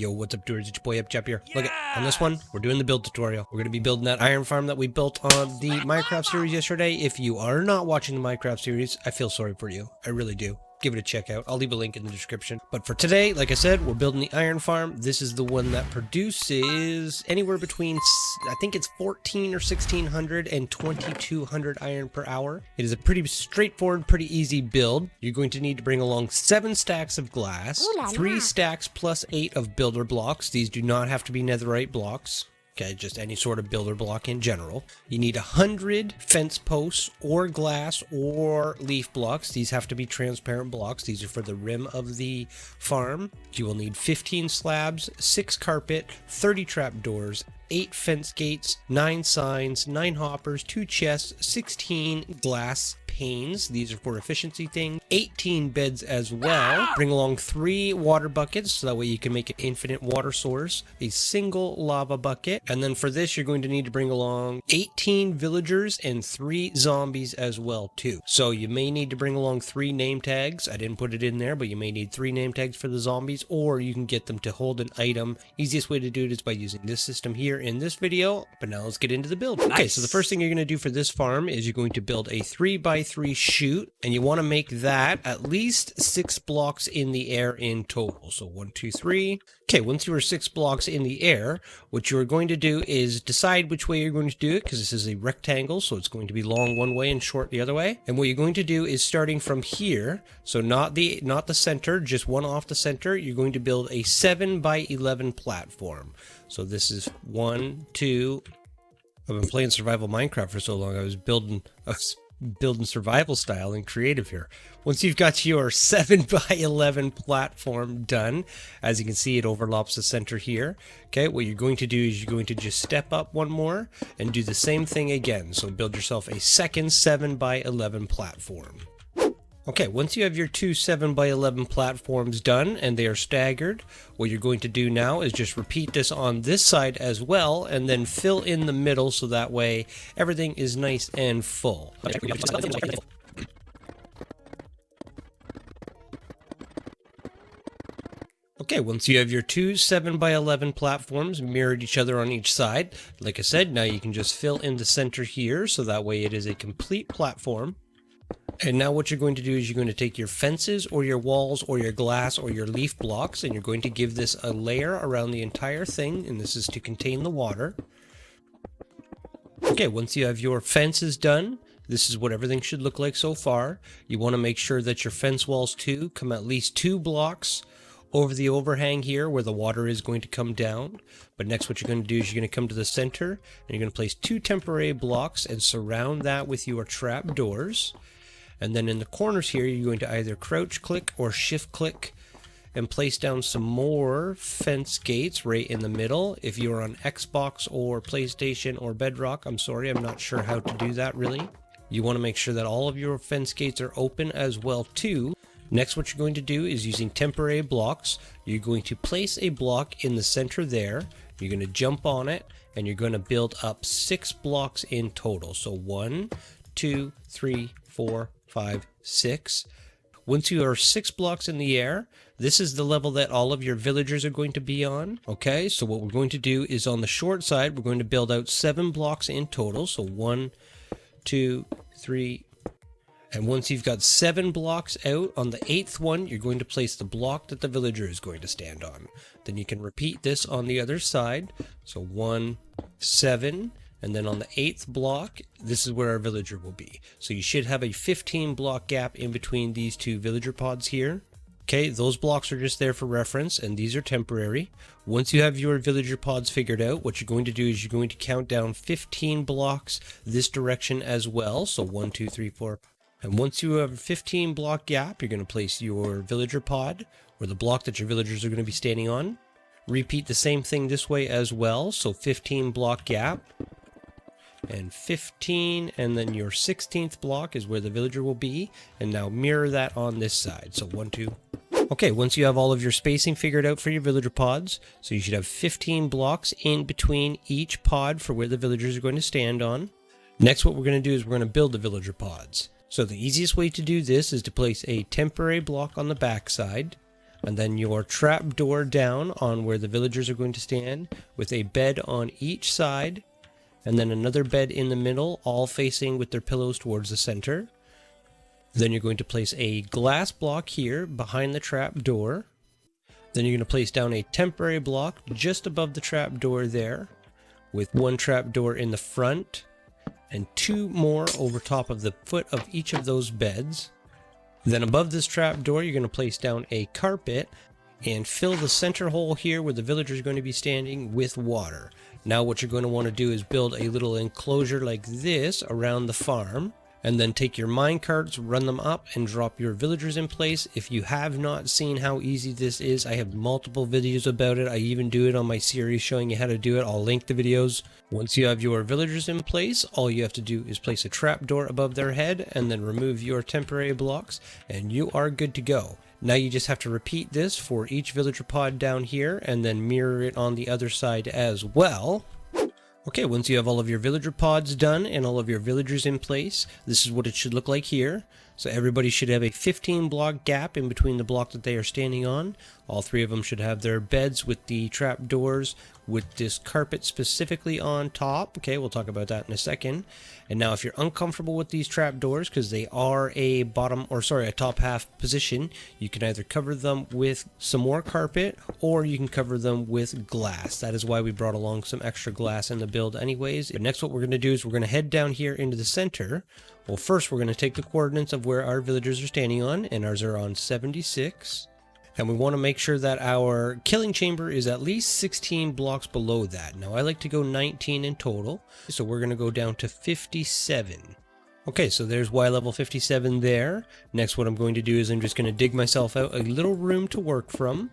Yo, what's up, doers? It's your boy Chap here. Look, on this one, we're doing the build tutorial. We're going to be building that iron farm that we built on the Minecraft series yesterday. If you are not watching the Minecraft series, I feel sorry for you. I really do. Give it a check out. I'll leave a link in the description. But for today, like I said, we're building the iron farm. This is the one that produces anywhere between, I think it's 14 or 1600 and 2200 iron per hour. It is a pretty straightforward, pretty easy build. You're going to need to bring along 7 stacks of glass, 3 stacks plus 8 of builder blocks. These do not have to be netherite blocks. Okay, just any sort of builder block in general. You need 100 fence posts or glass or leaf blocks. These have to be transparent blocks. These are for the rim of the farm. You will need 15 slabs, 6 carpet, 30 trapdoors, 8 fence gates, 9 signs, 9 hoppers, 2 chests, 16 glass panes. These are for efficiency things. 18 beds as well. Bring along 3 water buckets so that way you can make an infinite water source. A single lava bucket. And then for this you're going to need to bring along 18 villagers and 3 zombies as well too. So you may need to bring along 3 name tags. I didn't put it in there, but you may need 3 name tags for the zombies, or you can get them to hold an item. Easiest way to do it is by using this system here in this video. But now let's get into the build. Okay, so the first thing you're going to do for this farm is you're going to build a 3x3 chute, and you want to make that at least 6 blocks in the air in total. So 1, 2, 3. Okay, once you are 6 blocks in the air, what you're going to do is decide which way you're going to do it, because this is a rectangle, so it's going to be long one way and short the other way. And what you're going to do is starting from here, so not the center, just one off the center, you're going to build a 7x11 platform. So this is 1, 2. I've been playing survival Minecraft for so long, I was building survival style and creative here. Once you've got your 7x11 platform done, as you can see, it overlaps the center here. Okay, what you're going to do is you're going to just step up one more and do the same thing again. So build yourself a second 7x11 platform. Okay, once you have your 2 7x11 platforms done and they are staggered, what you're going to do now is just repeat this on this side as well, and then fill in the middle so that way everything is nice and full. Okay, once you have your 2 7x11 platforms mirrored each other on each side, like I said, now you can just fill in the center here so that way it is a complete platform. And now what you're going to do is you're going to take your fences or your walls or your glass or your leaf blocks, and you're going to give this a layer around the entire thing, and this is to contain the water. Okay, once you have your fences done, this is what everything should look like so far. You want to make sure that your fence walls too come at least 2 blocks over the overhang here where the water is going to come down. But next what you're going to do is you're going to come to the center and you're going to place 2 temporary blocks and surround that with your trap doors. And then in the corners here, you're going to either crouch click or shift click and place down some more fence gates right in the middle. If you're on Xbox or PlayStation or Bedrock, I'm sorry, I'm not sure how to do that really. You want to make sure that all of your fence gates are open as well too. Next, what you're going to do is using temporary blocks, you're going to place a block in the center there. You're going to jump on it and you're going to build up 6 blocks in total. So 1, 2, 3, 4, 5, 6. Once you are 6 blocks in the air, this is the level that all of your villagers are going to be on. Okay, so what we're going to do is on the short side, we're going to build out 7 blocks in total. So 1, 2, 3. And once you've got 7 blocks out, on the 8th one, you're going to place the block that the villager is going to stand on. Then you can repeat this on the other side. So 1, 7. And then on the 8th block, this is where our villager will be. So you should have a 15 block gap in between these 2 villager pods here. Okay, those blocks are just there for reference, and these are temporary. Once you have your villager pods figured out, what you're going to do is you're going to count down 15 blocks this direction as well. So 1, 2, 3, 4. And once you have a 15 block gap, you're going to place your villager pod, or the block that your villagers are going to be standing on. Repeat the same thing this way as well. So 15 block gap. And 15, and then your 16th block is where the villager will be, and now mirror that on this side. So 1, 2. Okay, once you have all of your spacing figured out for your villager pods, so you should have 15 blocks in between each pod for where the villagers are going to stand on. Next, what we're going to do is we're going to build the villager pods. So the easiest way to do this is to place a temporary block on the back side, and then your trap door down on where the villagers are going to stand, with a bed on each side, and then another bed in the middle, all facing with their pillows towards the center. Then you're going to place a glass block here behind the trap door. Then you're going to place down a temporary block just above the trap door there, with one trap door in the front and two more over top of the foot of each of those beds. Then above this trap door, you're going to place down a carpet and fill the center hole here where the villagers are going to be standing with water. Now what you're going to want to do is build a little enclosure like this around the farm, and then take your mine carts, run them up, and drop your villagers in place. If you have not seen how easy this is, I have multiple videos about it. I even do it on my series showing you how to do it. I'll link the videos. Once you have your villagers in place, all you have to do is place a trapdoor above their head and then remove your temporary blocks, and you are good to go. Now you just have to repeat this for each villager pod down here and then mirror it on the other side as well. Okay, once you have all of your villager pods done and all of your villagers in place, this is what it should look like here. So everybody should have a 15 block gap in between the block that they are standing on. All three of them should have their beds with the trap doors with this carpet specifically on top. Okay, we'll talk about that in a second. And now if you're uncomfortable with these trap doors because they are a top half position, you can either cover them with some more carpet or you can cover them with glass. That is why we brought along some extra glass in the build anyways. But next what we're going to do is we're going to head down here into the center. Well, first we're going to take the coordinates of where our villagers are standing on, and ours are on 76. And we want to make sure that our killing chamber is at least 16 blocks below that. Now I like to go 19 in total, so we're going to go down to 57. Okay, so there's Y level 57 there. Next what I'm going to do is I'm just going to dig myself out a little room to work from.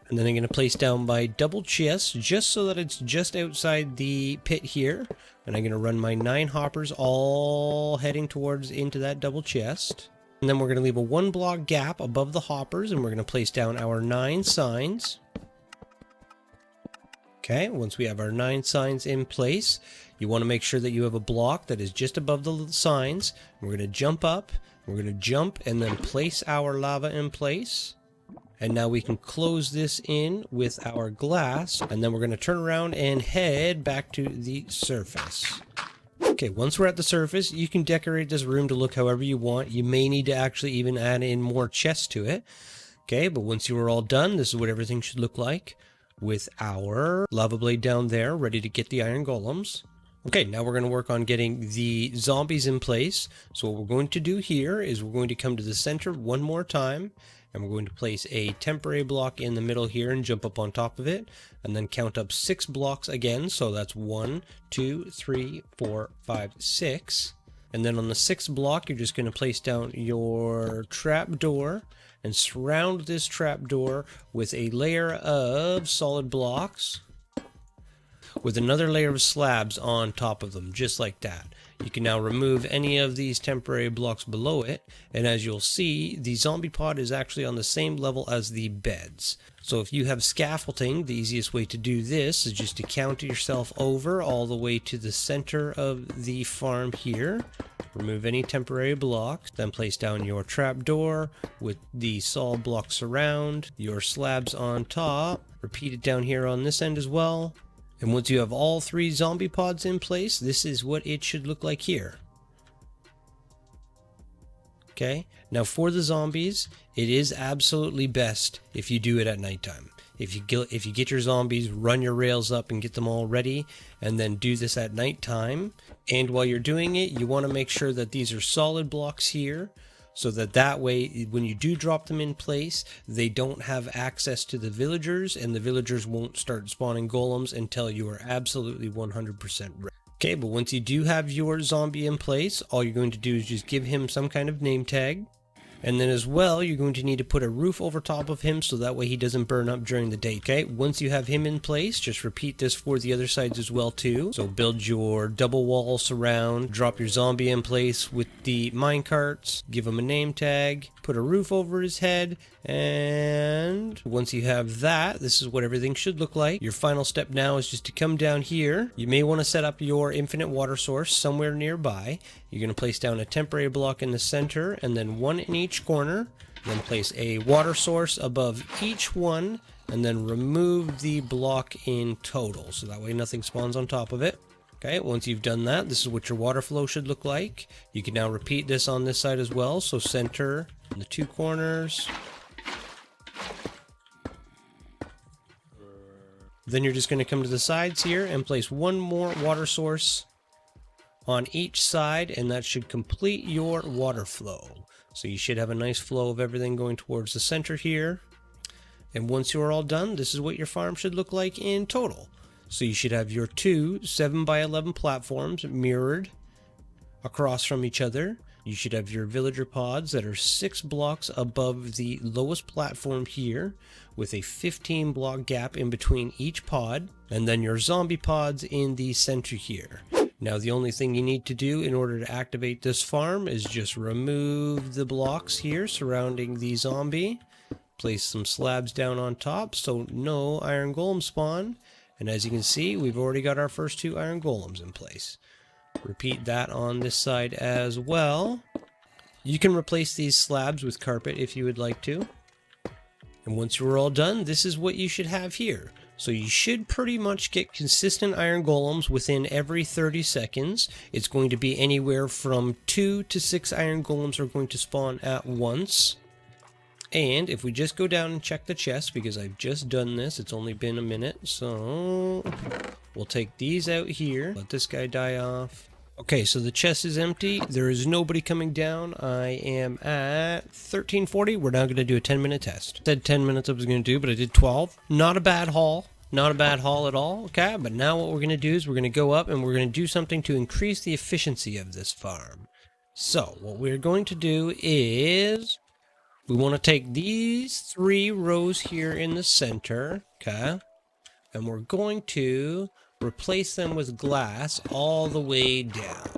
And then I'm going to place down my double chest just so that it's just outside the pit here. And I'm going to run my 9 hoppers all heading towards into that double chest. And then we're going to leave a 1 block gap above the hoppers and we're going to place down our 9 signs. Okay, once we have our 9 signs in place, you want to make sure that you have a block that is just above the signs. We're going to jump up, we're going to jump and then place our lava in place. And now we can close this in with our glass, and then we're going to turn around and head back to the surface. Okay, once we're at the surface, you can decorate this room to look however you want. You may need to actually even add in more chests to it. Okay, but once you are all done, this is what everything should look like with our lava blade down there, ready to get the iron golems. Okay, now we're going to work on getting the zombies in place. So what we're going to do here is we're going to come to the center one more time, and we're going to place a temporary block in the middle here and jump up on top of it, and then count up 6 blocks again. So that's 1, 2, 3, 4, 5, 6. And then on the 6th block, you're just going to place down your trap door and surround this trap door with a layer of solid blocks with another layer of slabs on top of them, just like that. You can now remove any of these temporary blocks below it, and as you'll see, the zombie pod is actually on the same level as the beds. So if you have scaffolding, the easiest way to do this is just to count yourself over all the way to the center of the farm here. Remove any temporary blocks, then place down your trap door with the solid blocks around, your slabs on top. Repeat it down here on this end as well. And once you have all 3 zombie pods in place, this is what it should look like here. Okay, now for the zombies, it is absolutely best if you do it at nighttime. If you get your zombies, run your rails up and get them all ready, and then do this at nighttime. And while you're doing it, you want to make sure that these are solid blocks here, so that way when you do drop them in place, they don't have access to the villagers, and the villagers won't start spawning golems until you are absolutely 100% ready. Okay, but once you do have your zombie in place, all you're going to do is just give him some kind of name tag. And then as well, you're going to need to put a roof over top of him so that way he doesn't burn up during the day. Okay, once you have him in place, just repeat this for the other sides as well too. So build your double wall surround, drop your zombie in place with the minecarts, give him a name tag, put a roof over his head, and once you have that, this is what everything should look like. Your final step now is just to come down here. You may want to set up your infinite water source somewhere nearby. You're going to place down a temporary block in the center and then 1 in each corner. Then place a water source above each one, and then remove the block in total, so that way nothing spawns on top of it. Okay, once you've done that, this is what your water flow should look like. You can now repeat this on this side as well, so center the two corners. Then you're just going to come to the sides here and place one more water source on each side, and that should complete your water flow. So you should have a nice flow of everything going towards the center here. And once you're all done, this is what your farm should look like in total. So you should have your two 7x11 platforms mirrored across from each other. You should have your villager pods that are 6 blocks above the lowest platform here, with a 15 block gap in between each pod, and then your zombie pods in the center here. Now the only thing you need to do in order to activate this farm is just remove the blocks here surrounding the zombie, place some slabs down on top so no iron golem spawn, and as you can see, we've already got our first 2 iron golems in place. Repeat that on this side as well. You can replace these slabs with carpet if you would like to. And once you're all done, this is what you should have here. So you should pretty much get consistent iron golems within every 30 seconds. It's going to be anywhere from 2 to 6 iron golems are going to spawn at once. And if we just go down and check the chest, because I've just done this, it's only been a minute, so we'll take these out here, let this guy die off. Okay, so the chest is empty, there is nobody coming down. I am at 1340, we're now going to do a 10-minute test. Said 10 minutes I was going to do, but I did 12. Not a bad haul. Not a bad haul at all, okay? But now what we're going to do is we're going to go up and we're going to do something to increase the efficiency of this farm. So, what we're going to do is we want to take these 3 rows here in the center, okay? And we're going to replace them with glass all the way down.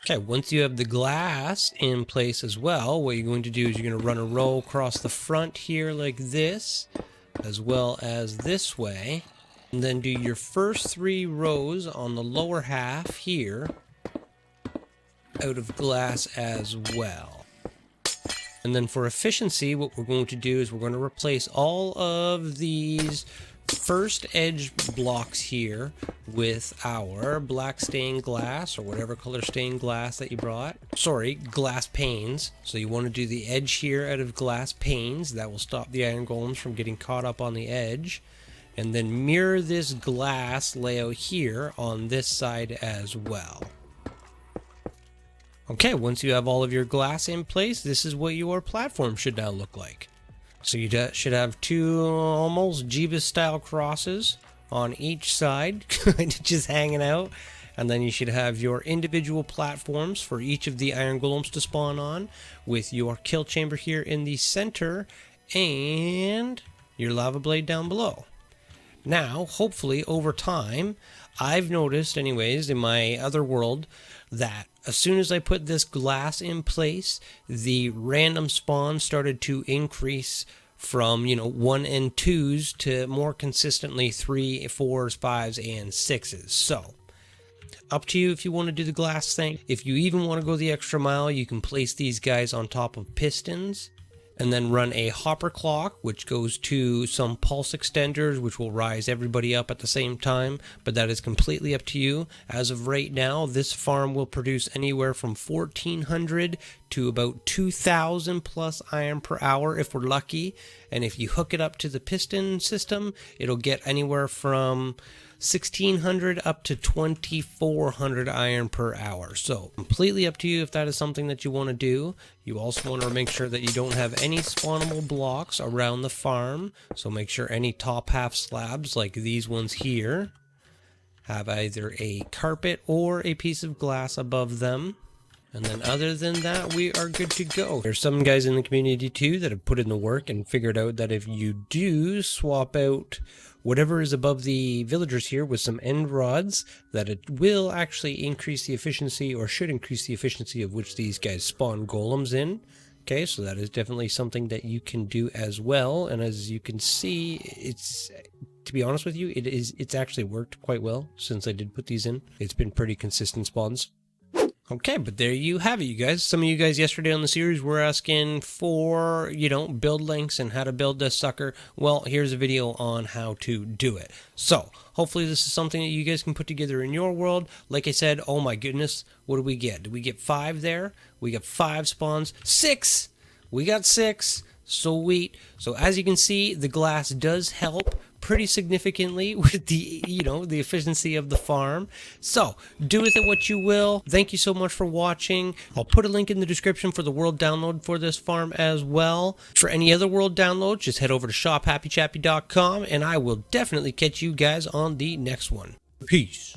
Okay, once you have the glass in place as well, what you're going to do is you're going to run a row across the front here like this, as well as this way. And then do your first 3 rows on the lower half here out of glass as well. And then for efficiency, what we're going to do is we're going to replace all of these first edge blocks here with our black stained glass, or whatever color stained glass that you brought. Sorry, glass panes. So you want to do the edge here out of glass panes. That will stop the iron golems from getting caught up on the edge. And then mirror this glass layout here on this side as well. Okay, once you have all of your glass in place, this is what your platform should now look like. So you should have 2 almost Jeebus style crosses on each side, just hanging out. And then you should have your individual platforms for each of the iron golems to spawn on, with your kill chamber here in the center and your lava blade down below. Now, hopefully over time, I've noticed anyways in my other world that as soon as I put this glass in place, the random spawn started to increase from, 1 and 2s to more consistently 3, 4s, 5s, and 6s. So, up to you if you want to do the glass thing. If you even want to go the extra mile, you can place these guys on top of pistons and then run a hopper clock, which goes to some pulse extenders, which will rise everybody up at the same time, but that is completely up to you. As of right now, this farm will produce anywhere from 1,400 to about 2,000 plus iron per hour if we're lucky, and if you hook it up to the piston system, it'll get anywhere from 1,600 up to 2,400 iron per hour. So completely up to you if that is something that you want to do. You also want to make sure that you don't have any spawnable blocks around the farm. So make sure any top half slabs like these ones here have either a carpet or a piece of glass above them. And then other than that, we are good to go. There's some guys in the community too that have put in the work and figured out that if you do swap out whatever is above the villagers here with some end rods, that it will actually increase the efficiency, or should increase the efficiency of which these guys spawn golems in. Okay, so that is definitely something that you can do as well. And as you can see, it's, to be honest with you, it's actually worked quite well since I did put these in. It's been pretty consistent spawns. Okay, but there you have it, you guys. Some of you guys yesterday on the series were asking for, build links and how to build this sucker. Well, here's a video on how to do it. So, hopefully this is something that you guys can put together in your world. Like I said, oh my goodness, what do we get? Did we get 5 there? We got 5 spawns. 6! We got 6. Sweet. So as you can see, the glass does help pretty significantly with the, the efficiency of the farm. So do with it what you will. Thank you so much for watching. I'll put a link in the description for the world download for this farm as well. For any other world downloads, just head over to shophappychappy.com and I will definitely catch you guys on the next one. Peace.